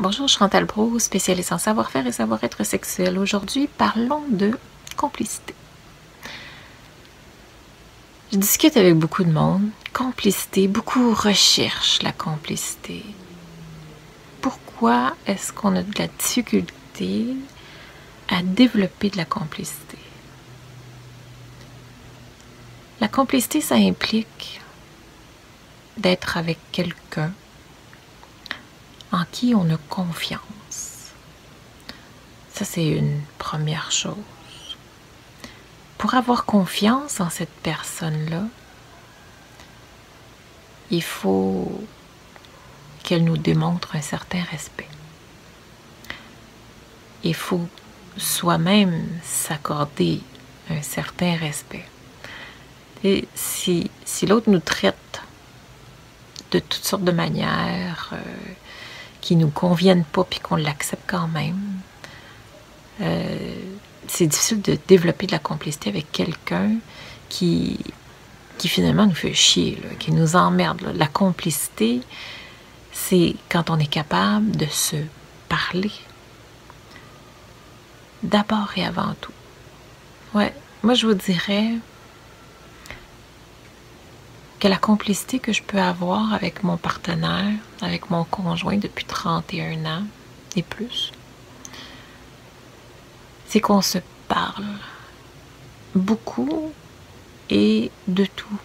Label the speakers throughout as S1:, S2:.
S1: Bonjour, je suis Chantal Brault, spécialiste en savoir-faire et savoir-être sexuel. Aujourd'hui, parlons de complicité. Je discute avec beaucoup de monde. Complicité, beaucoup recherchent la complicité. Pourquoi est-ce qu'on a de la difficulté à développer de la complicité? La complicité, ça implique d'être avec quelqu'un en qui on a confiance. Ça, c'est une première chose. Pour avoir confiance en cette personne-là, il faut qu'elle nous démontre un certain respect. Il faut soi-même s'accorder un certain respect. Et si l'autre nous traite de toutes sortes de manières qui ne nous conviennent pas puis qu'on l'accepte quand même, c'est difficile de développer de la complicité avec quelqu'un qui finalement nous fait chier, là, qui nous emmerde. Là. La complicité, c'est quand on est capable de se parler. D'abord et avant tout. Ouais, moi je vous dirais que la complicité que je peux avoir avec mon partenaire, avec mon conjoint depuis 31 ans et plus, c'est qu'on se parle beaucoup et de tout.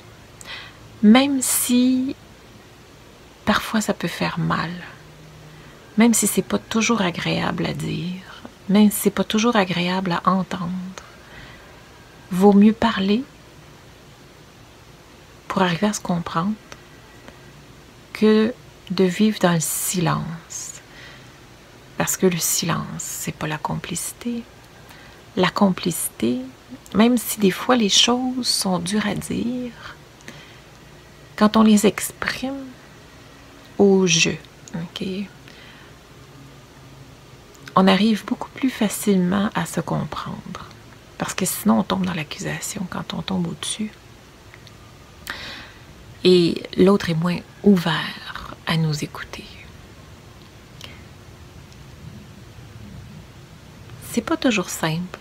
S1: Même si parfois ça peut faire mal, même si c'est pas toujours agréable à dire, même si c'est pas toujours agréable à entendre, vaut mieux parler pour arriver à se comprendre que de vivre dans le silence. Parce que le silence, c'est pas la complicité. La complicité, même si des fois les choses sont dures à dire, quand on les exprime au jeu, ok, on arrive beaucoup plus facilement à se comprendre. Parce que sinon, on tombe dans l'accusation quand on tombe au-dessus. Et l'autre est moins ouvert à nous écouter. C'est pas toujours simple,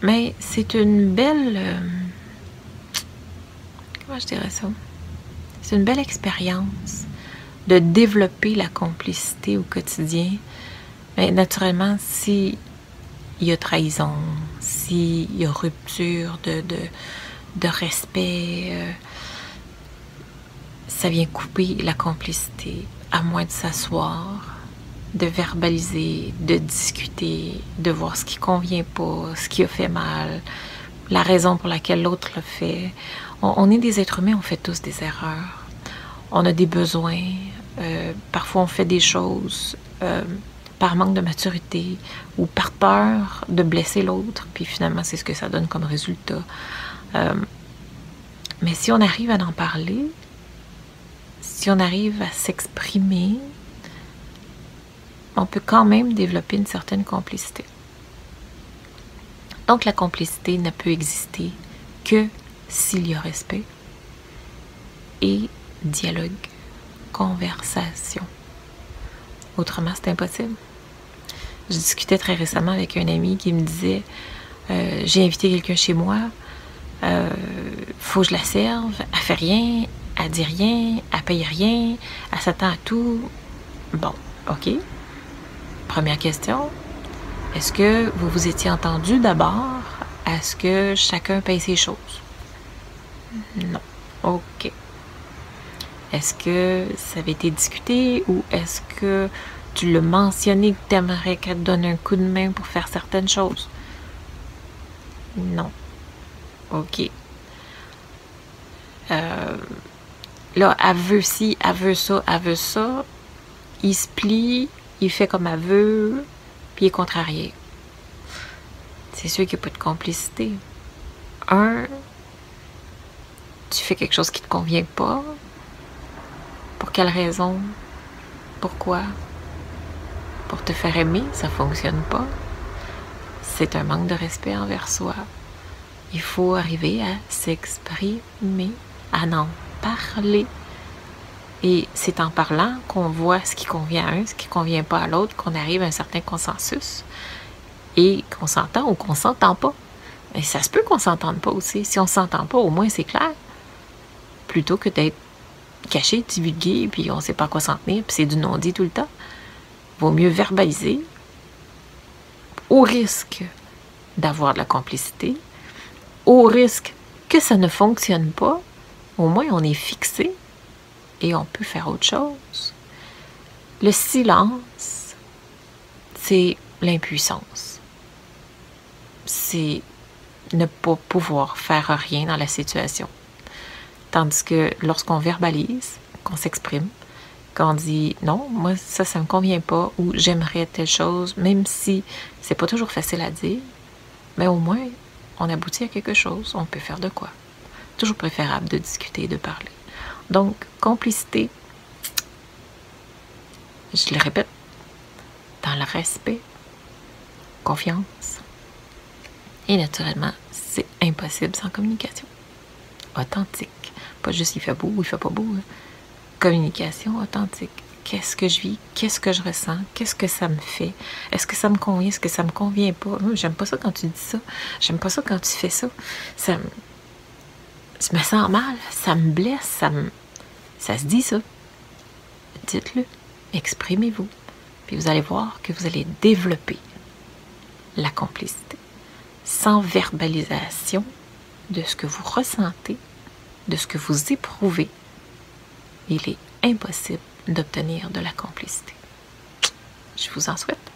S1: mais c'est une belle... comment je dirais ça? C'est une belle expérience de développer la complicité au quotidien. Mais naturellement, s'il y a trahison, s'il y a rupture de respect, ça vient couper la complicité, à moins de s'asseoir, de verbaliser, de discuter, de voir ce qui convient pas, ce qui a fait mal, la raison pour laquelle l'autre l'a fait. On est des êtres humains, on fait tous des erreurs. On a des besoins. Parfois, on fait des choses par manque de maturité ou par peur de blesser l'autre. Puis finalement, c'est ce que ça donne comme résultat. Mais si on arrive à en parler, si on arrive à s'exprimer, on peut quand même développer une certaine complicité. Donc la complicité ne peut exister que s'il y a respect et dialogue, conversation. Autrement, c'est impossible. Je discutais très récemment avec un ami qui me disait j'ai invité quelqu'un chez moi, faut que je la serve, elle fait rien, elle dit rien, elle paye rien, elle s'attend à tout. Bon, ok. Première question, est-ce que vous vous étiez entendu d'abord? Est-ce que chacun paye ses choses? Non. Ok. Est-ce que ça avait été discuté ou est-ce que tu l'as mentionné que tu aimerais qu'elle te donne un coup de main pour faire certaines choses? Non. Ok. Là, elle veut ci, elle veut ça, elle veut ça. Il se plie, il fait comme elle veut, puis il est contrarié. C'est sûr qu'il n'y a pas de complicité. Tu fais quelque chose qui ne te convient pas. Pour quelle raison? Pourquoi? Pour te faire aimer, ça ne fonctionne pas. C'est un manque de respect envers soi. Il faut arriver à s'exprimer, à en parler. Et c'est en parlant qu'on voit ce qui convient à un, ce qui ne convient pas à l'autre, qu'on arrive à un certain consensus et qu'on s'entend ou qu'on ne s'entend pas. Et ça se peut qu'on ne s'entende pas aussi. Si on ne s'entend pas, au moins c'est clair. Plutôt que d'être caché, divulgué, puis on ne sait pas à quoi s'en tenir, puis c'est du non-dit tout le temps. Vaut mieux verbaliser au risque d'avoir de la complicité, au risque que ça ne fonctionne pas. Au moins on est fixé et on peut faire autre chose. Le silence, c'est l'impuissance. C'est ne pas pouvoir faire rien dans la situation. Tandis que lorsqu'on verbalise, qu'on s'exprime, qu'on dit non, moi ça me convient pas, ou j'aimerais telle chose, même si c'est pas toujours facile à dire, mais au moins on aboutit à quelque chose, on peut faire de quoi. Toujours préférable de discuter et de parler. Donc, complicité, je le répète, dans le respect, confiance, et naturellement, c'est impossible sans communication. Authentique. Pas juste il fait beau ou il fait pas beau. Hein. Communication authentique. Qu'est-ce que je vis? Qu'est-ce que je ressens? Qu'est-ce que ça me fait? Est-ce que ça me convient? Est-ce que ça me convient pas? J'aime pas ça quand tu dis ça. J'aime pas ça quand tu fais ça. Je me sens mal. Ça me blesse. Ça se dit ça. Dites-le. Exprimez-vous. Puis vous allez voir que vous allez développer la complicité. Sans verbalisation de ce que vous ressentez, de ce que vous éprouvez, il est impossible d'obtenir de la complicité. Je vous en souhaite.